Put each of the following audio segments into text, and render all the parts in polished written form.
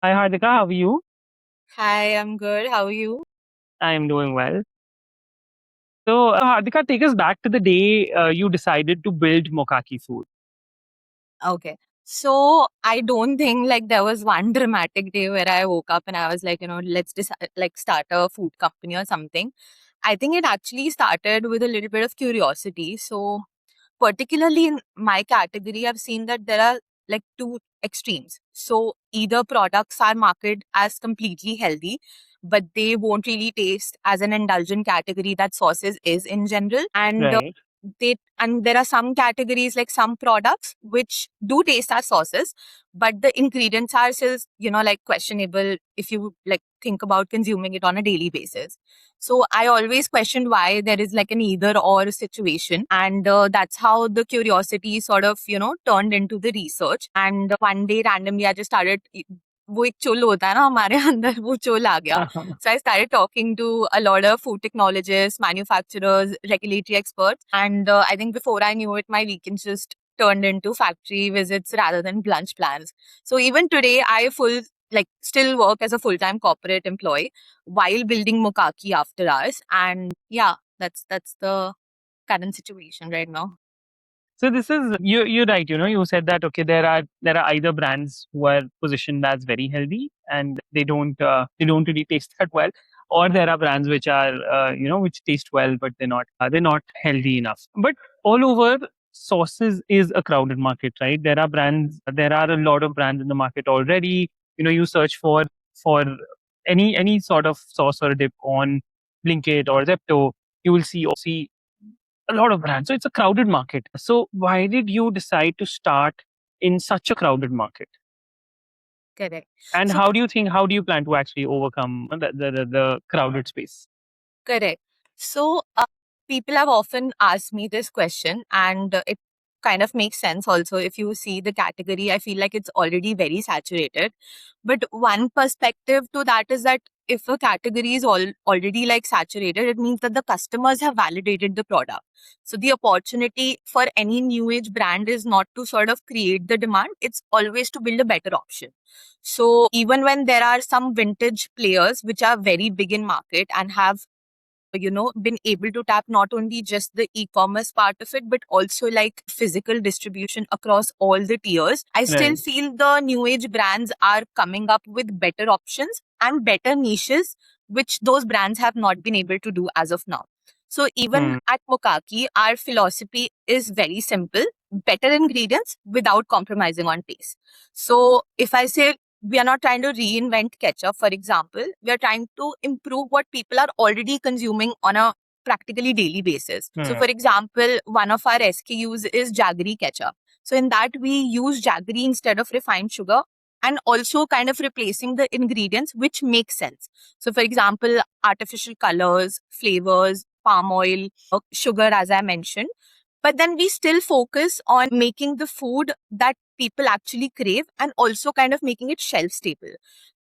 Hi Hardika, how are you? Hi, I'm good. How are you? I am doing well. So, Hardika, take us back to the day you decided to build Mokaki Food. Okay. So I don't think like there was one dramatic day where I woke up and I was like, let's decide like start a food company or something. I think it actually started with a little bit of curiosity. So particularly in my category, I've seen that there are like two extremes. So either products are marketed as completely healthy, but they won't really taste as an indulgent category that sauces is in general. And Right. there are some categories like some products which do taste as sauces, but the ingredients are still, like questionable if you like think about consuming it on a daily basis. So I always questioned why there is like an either or situation. And that's how the curiosity sort of, turned into the research. And one day randomly I just started, वो एक चुल होता है ना हमारे अंदर वो चुल आ गया. So I started talking to a lot of food technologists, manufacturers, regulatory experts. And I think before I knew it, my weekends just turned into factory visits rather than lunch plans. So even today, still work as a full-time corporate employee while building Mokaki after hours. And yeah, that's the current situation right now. So this is you're right. You said that okay, there are either brands who are positioned as very healthy and they don't really taste that well, or there are brands which are which taste well but they're not healthy enough. But all over, sauces is a crowded market, right? There are a lot of brands in the market already. You search for any sort of sauce or dip on Blinkit or Zepto, you will see a lot of brands. So it's a crowded market. So why did you decide to start in such a crowded market? Correct. And So how do you plan to actually overcome the crowded space? correct. So, people have often asked me this question, and it kind of makes sense also. If you see the category, I feel like it's already very saturated. But one perspective to that is that if a category is already like saturated, it means that the customers have validated the product. So, the opportunity for any new age brand is not to sort of create the demand, it's always to build a better option. So, even when there are some vintage players which are very big in market and have been able to tap not only just the e-commerce part of it but also like physical distribution across all the tiers, I still Right. feel the new age brands are coming up with better options and better niches which those brands have not been able to do as of now. So even Hmm. at Mokaki, our philosophy is very simple: better ingredients without compromising on taste. So if I say we are not trying to reinvent ketchup, for example. We are trying to improve what people are already consuming on a practically daily basis. So, Hmm. for example, one of our SKUs is jaggery ketchup. So, in that, we use jaggery instead of refined sugar and also kind of replacing the ingredients which make sense. So, for example, artificial colors, flavors, palm oil, sugar, as I mentioned, but then we still focus on making the food that people actually crave and also kind of making it shelf stable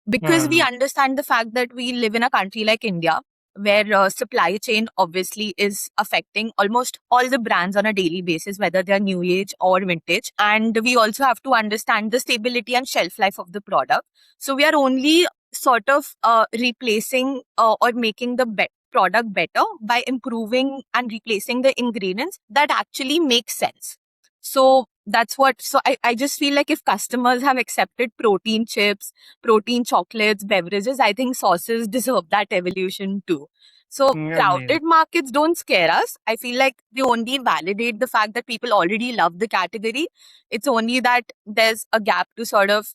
because we Hmm. understand the fact that we live in a country like India where supply chain obviously is affecting almost all the brands on a daily basis, whether they're new age or vintage. And we also have to understand the stability and shelf life of the product. So we are only sort of replacing or making the product better by improving and replacing the ingredients that actually make sense. So that's what, so I just feel like if customers have accepted protein chips, protein chocolates, beverages, I think sauces deserve that evolution too. So Amazing. crowded markets don't scare us. I feel like they only validate the fact that people already love the category. It's only that there's a gap to sort of,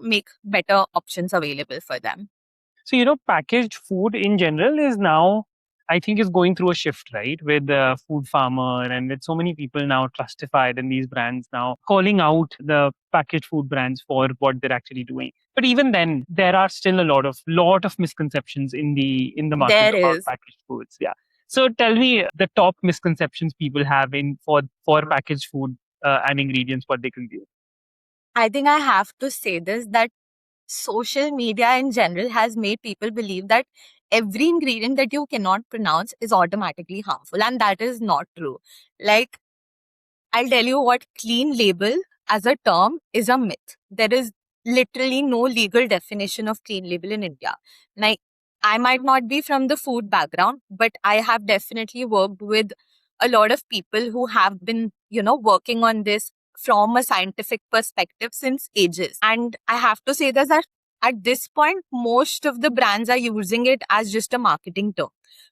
make better options available for them. So, packaged food in general is now, I think, is going through a shift, right? With Food Farmer and with so many people now trustified in these brands now calling out the packaged food brands for what they're actually doing. But even then, there are still a lot of misconceptions in the market There about is. packaged foods. Yeah. So tell me the top misconceptions people have in for packaged food and ingredients what they consume. I think I have to say this that social media in general has made people believe that every ingredient that you cannot pronounce is automatically harmful, and that is not true. Like, I'll tell you what clean label as a term is a myth. There is literally no legal definition of clean label in India. Like, I might not be from the food background, but I have definitely worked with a lot of people who have been, working on this from a scientific perspective since ages. And I have to say that at this point, most of the brands are using it as just a marketing term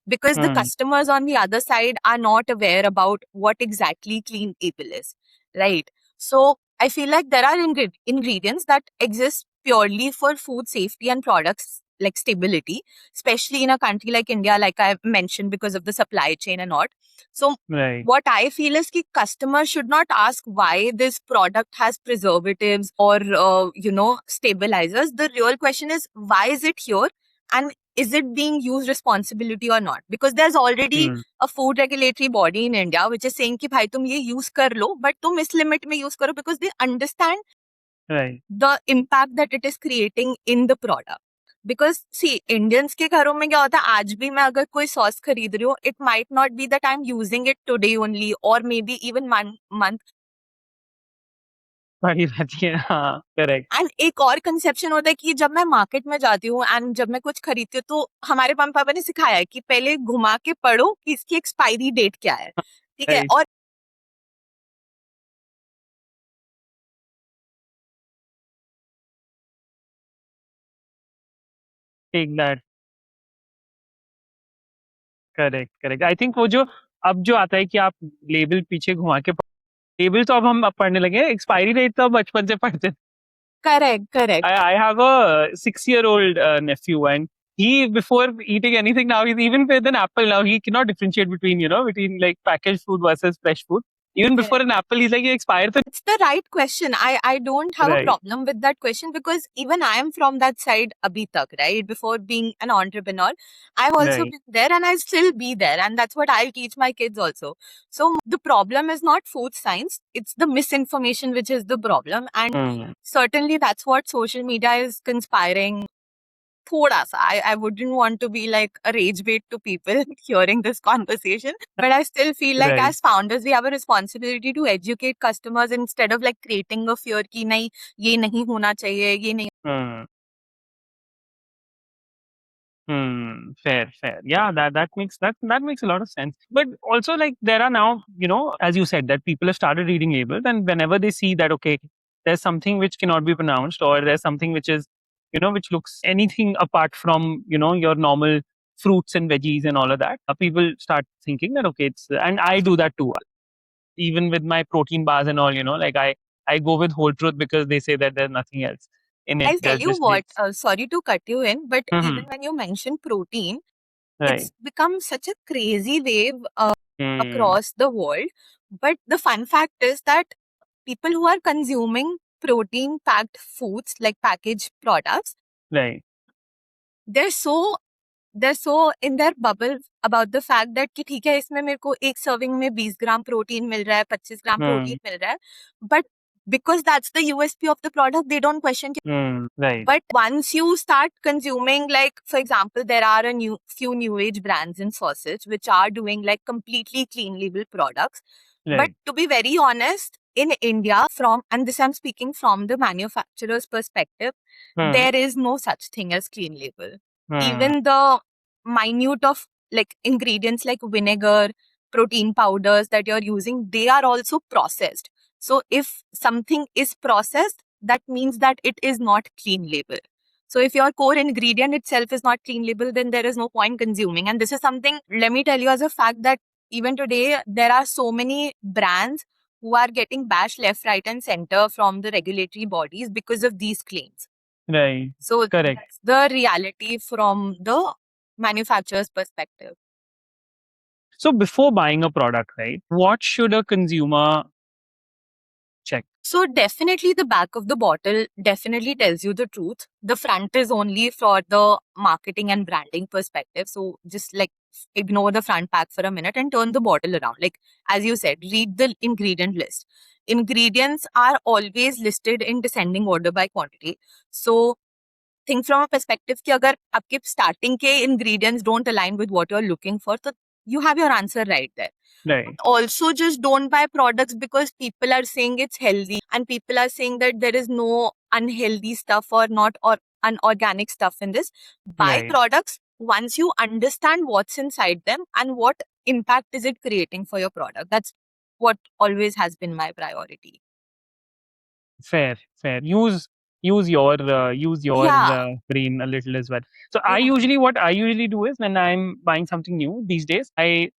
because the customers on the other side are not aware about what exactly clean label is, right? So I feel like there are ingredients that exist purely for food safety and products like stability, especially in a country like India, like I mentioned, because of the supply chain and all. So Right. what I feel is that customers should not ask why this product has preservatives or, stabilizers. The real question is, why is it here? And is it being used responsibility or not? Because there's already a food regulatory body in India which is saying कि भाई तुम ये use कर लो, but तुम इस limit में use करो, because they understand Right. the impact that it is creating in the product. Because see, Indians के घरों में क्या होता है, आज भी मैं अगर कोई सॉस खरीद रही हूँ, it might not be that I'm using it today only or maybe even one month. पड़ी रहती है, हाँ, करेक्ट. एंड एक और कंसेप्शन होता है कि जब मैं मार्केट में जाती हूँ एंड जब मैं कुछ खरीदती हूँ, तो हमारे मम्मी पापा ने सिखाया है कि पहले घुमा के पढ़ो कि इसकी एक्सपायरी डेट क्या है, ठीक है? Right. और Take that. Correct, correct. I think वो जो अब जो आता है कि आप लेबल पीछे घुमा के लेबल तो अब हम अब पढ़ने लगे हैं, एक्सपायरी डेट तो अब बचपन से पढ़ते थे. Correct I have a 6-year-old nephew, and he, before eating anything now, he's even with an apple now. He cannot differentiate between, between like packaged food versus fresh food. Even before an apple, he's like, ये expired. it's the right question. I don't have a Right. problem with that question because even I am from that side abhi tak, right? Before being an entrepreneur, I've also Right. been there and I still be there, and that's what I'll teach my kids also. So the problem is not food science, it's the misinformation which is the problem, and certainly that's what social media is conspiring. थोड़ा सा, I wouldn't want to be like a rage bait to people hearing this conversation, but I still feel like Right. as founders we have a responsibility to educate customers instead of like creating a fear कि नहीं ये नहीं होना चाहिए, ये नहीं. Fair. Yeah, that makes a lot of sense. But also, like, there are now, as you said, that people have started reading labels, and whenever they see that, okay, there's something which cannot be pronounced, or there's something which is, which looks anything apart from, your normal fruits and veggies and all of that, people start thinking that, okay, and I do that too. Even with my protein bars and all, like I go with Whole Truth because they say that there's nothing else in it. I'll tell There's you just what, dates. sorry to cut you in, but Mhm. even when you mention protein, Right. it's become such a crazy wave Hmm. across the world. But the fun fact is that people who are consuming protein packed foods like packaged products, Right. they're so in their bubble about the fact that कि ठीक है, इसमें मेरे को एक serving में 20 gram protein मिल रहा है, 25 ग्राम प्रोटीन मिल रहा है, but because that's the USP of the product, they don't question. Right. But once you start consuming, like, for example, there are few new age brands in sauces which are doing like completely clean label products. But Right. to be very honest, in India, and this I'm speaking from the manufacturer's perspective, there is no such thing as clean label. Even the minute of like ingredients like vinegar, protein powders that you're using, they are also processed. So if something is processed, that means that it is not clean label. So if your core ingredient itself is not clean label, then there is no point consuming. And this is something, let me tell you as a fact, that even today, there are so many brands who are getting bashed left, right, and center from the regulatory bodies because of these claims. Right. So Correct. that's the reality from the manufacturer's perspective. So before buying a product, right, what should a consumer check? So definitely the back of the bottle definitely tells you the truth. The front is only for the marketing and branding perspective. So just like ignore the front pack for a minute and turn the bottle around. Like, as you said, read the ingredient list. Ingredients are always listed in descending order by quantity. So think from a perspective कि अगर आपके starting के ingredients don't align with what you're looking for, so you have your answer right there. Right. Also, just don't buy products because people are saying it's healthy and people are saying that there is no unhealthy stuff or not or unorganic stuff in this. Buy Right. products once you understand what's inside them and what impact is it creating for your product. That's what always has been my priority. Fair. Fair. Use your Yeah. brain a little as well. So Yeah. what I usually do is when I'm buying something new these days, I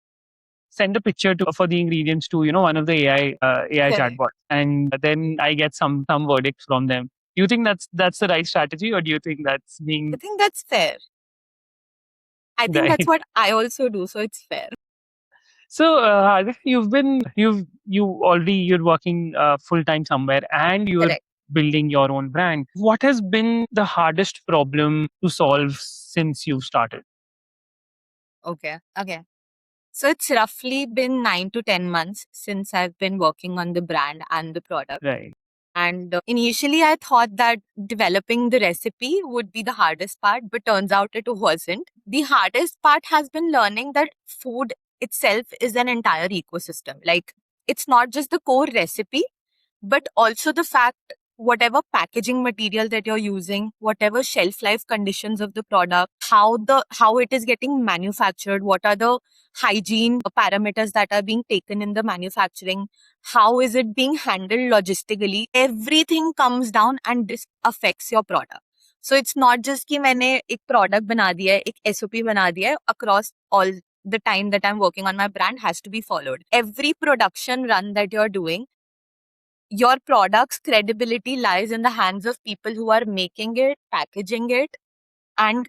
send a picture to for the ingredients to one of the AI Correct. chatbots, and then I get some verdicts from them. Do you think that's the right strategy, or do you think that's I being think that's fair. I think that's right? what I also do. So it's fair. So, Hardik, you're working full time somewhere, and you're Correct. building your own brand. What has been the hardest problem to solve since you started? Okay. Okay. So it's roughly been 9 to 10 months since I've been working on the brand and the product. Right. And initially, I thought that developing the recipe would be the hardest part, but turns out it wasn't. The hardest part has been learning that food itself is an entire ecosystem. Like, it's not just the core recipe, but also the fact whatever packaging material that you're using, whatever shelf life conditions of the product, how it is getting manufactured, what are the hygiene parameters that are being taken in the manufacturing, how is it being handled logistically, everything comes down and this affects your product. So it's not just कि मैंने एक product बना दिया है, एक SOP बना दिया है, across all the time that I'm working on my brand has to be followed. Every production run that you're doing, your product's credibility lies in the hands of people who are making it, packaging it, and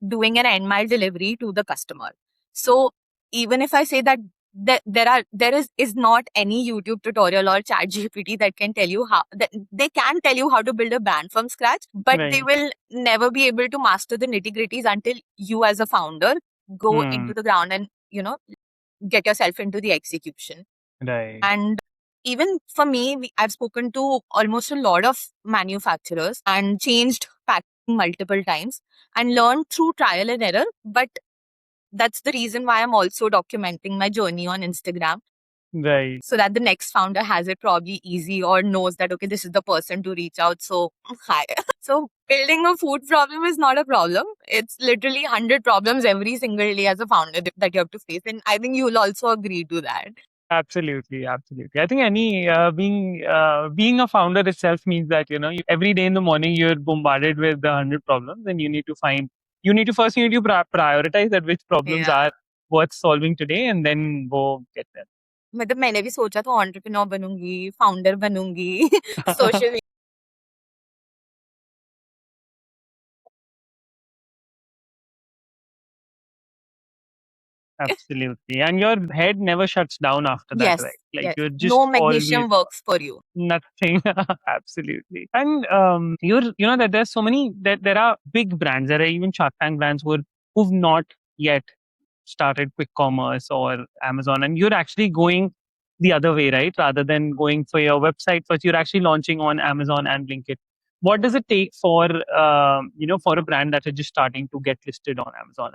doing an end mile delivery to the customer. So even if I say that there is not any YouTube tutorial or chat GPT that can tell you how that they can tell you how to build a brand from scratch, but they Right. will never be able to master the nitty-gritties until you as a founder go Hmm. into the ground and get yourself into the execution. Right. And even for me, I've spoken to almost a lot of manufacturers and changed packaging multiple times and learned through trial and error. But that's the reason why I'm also documenting my journey on Instagram Right. so that the next founder has it probably easy or knows that, okay, this is the person to reach out. So, hi. So, building a food problem is not a problem. It's literally 100 problems every single day as a founder that you have to face. And I think you'll also agree to that. Absolutely, absolutely. I think any being a founder itself means that every day in the morning you're bombarded with 100 problems, and you need to prioritize that which problems Yeah. are worth solving today, and then go get them. मतलब मैंने भी सोचा था entrepreneur बनूंगी, founder बनूंगी, social Absolutely, and your head never shuts down after that, Yes, right? Like yes. you're No just always magnesium works for you. nothing. Absolutely. And that there's so many that there are big brands, there are even Shark Tank brands who've not yet started quick commerce or Amazon, and you're actually going the other way, right? Rather than going for your website first, you're actually launching on Amazon and Blinkit. What does it take for for a brand that is just starting to get listed on Amazon?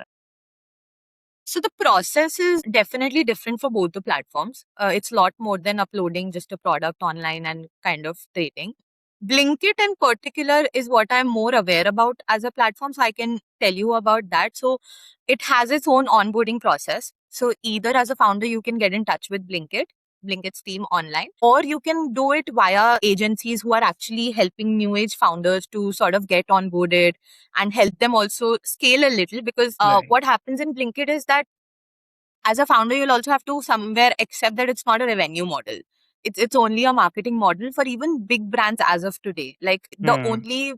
So the process is definitely different for both the platforms. It's a lot more than uploading just a product online and kind of trading. Blinkit in particular is what I'm more aware about as a platform, so I can tell you about that. So it has its own onboarding process. So either as a founder, you can get in touch with Blinkit's team online, or you can do it via agencies who are actually helping new age founders to sort of get onboarded and help them also scale a little. Because Right. what happens in Blinkit is that as a founder, you'll also have to somewhere accept that it's not a revenue model. It's only a marketing model for even big brands as of today. Like the Hmm. only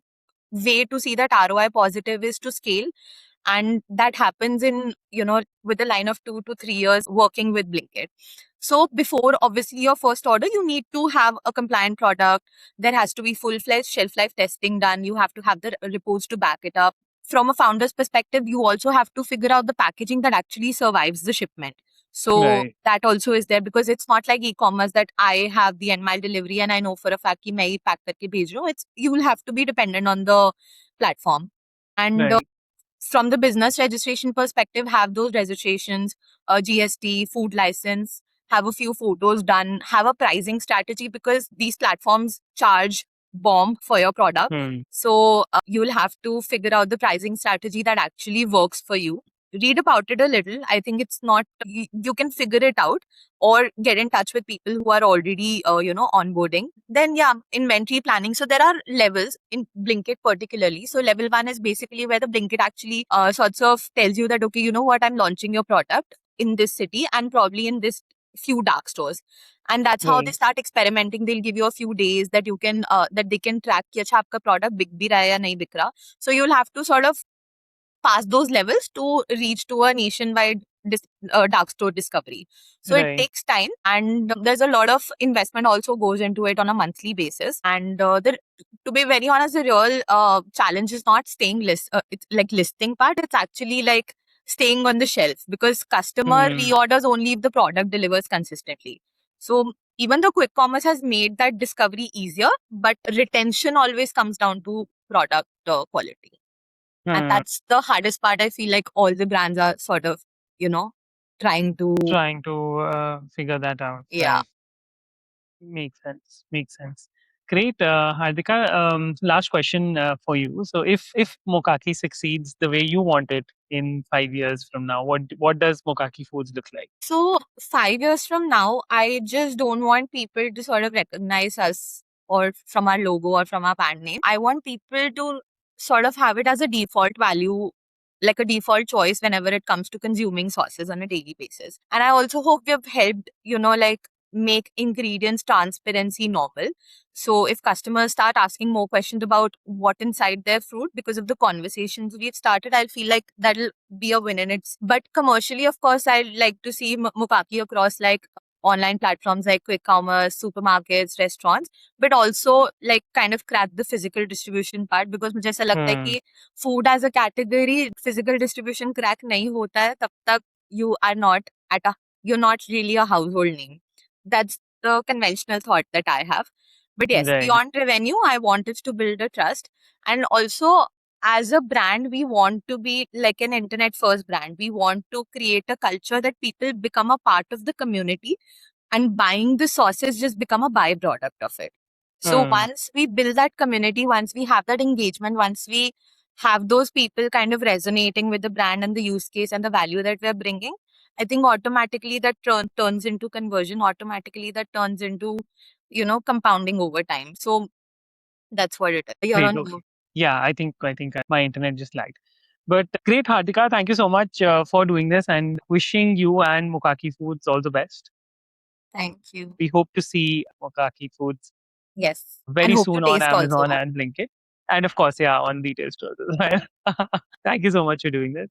way to see that ROI positive is to scale. And that happens in, with a line of 2 to 3 years working with Blinkit. So before obviously your first order, you need to have a compliant product. There has to be full-fledged shelf life testing done. You have to have the reports to back it up. From a founder's perspective, you also have to figure out the packaging that actually survives the shipment. So Right. that also is there, because it's not like e-commerce that I have the end mile delivery and I know for a fact कि मैं ही pack करके भेज रहा हूँ. It's, you will have to be dependent on the platform. And Right. from the business registration perspective, have those registrations, GST, food license, have a few photos done, have a pricing strategy, because these platforms charge bomb for your product. Hmm. So you'll have to figure out the pricing strategy that actually works for you. Read about it a little. I think it's not, you can figure it out or get in touch with people who are already, onboarding. Then, yeah, inventory planning. So there are levels in Blinkit particularly. So level 1 is basically where the Blinkit actually sorts of tells you that, okay, you know what, I'm launching your product in this city and probably in this few dark stores. And that's how they Right. start experimenting. They'll give you a few days that you can, that they can track कि अच्छा आपका product बिक भी रहा है या नहीं बिक रहा. So you'll have to sort of pass those levels to reach to a nationwide dark store discovery. So it Right. takes time, and there's a lot of investment also goes into it on a monthly basis. And to be very honest, the real challenge is not staying it's like listing part. It's actually like staying on the shelf, because customer Hmm. reorders only if the product delivers consistently. So even though quick commerce has made that discovery easier, but retention always comes down to product quality. And Hmm. that's the hardest part. I feel like all the brands are sort of, trying to, Trying to figure that out. yeah. Right. Makes sense. Makes sense. Great, Hardika. Last question for you. So, if Mokaki succeeds the way you want it in 5 years from now, what does Mokaki Foods look like? So 5 years from now, I just don't want people to sort of recognize us or from our logo or from our brand name. I want people to sort of have it as a default value, like a default choice whenever it comes to consuming sauces on a daily basis. And I also hope we have helped, like make ingredients transparency normal. So if customers start asking more questions about what inside their fruit because of the conversations we've started, I'll feel like that'll be a win in it. But commercially, of course, I'd like to see Mukaki across like online platforms like quick commerce, supermarkets, restaurants, but also like kind of crack the physical distribution part, because मुझे ऐसा लगता है कि food as a category physical distribution crack नहीं होता है तब तक you are not you're not really a household name. That's the conventional thought that I have. But yes, Right. beyond revenue, I wanted to build a trust. And also, as a brand, we want to be like an internet first brand. We want to create a culture that people become a part of the community, and buying the sauces just become a byproduct of it. So once we build that community, once we have that engagement, once we have those people kind of resonating with the brand and the use case and the value that we're bringing, I think automatically that turns into conversion, automatically that turns into, compounding over time. So that's what it is. You're Great. on Okay. you. Yeah, I think my internet just lagged. But great, Hardika. Thank you so much for doing this, and wishing you and Mokaki Foods all the best. Thank you. We hope to see Mokaki Foods Yes. And very hope to soon on taste Amazon also. and Blinkit. And of course, yeah, on retail stores as well. Thank you so much for doing this.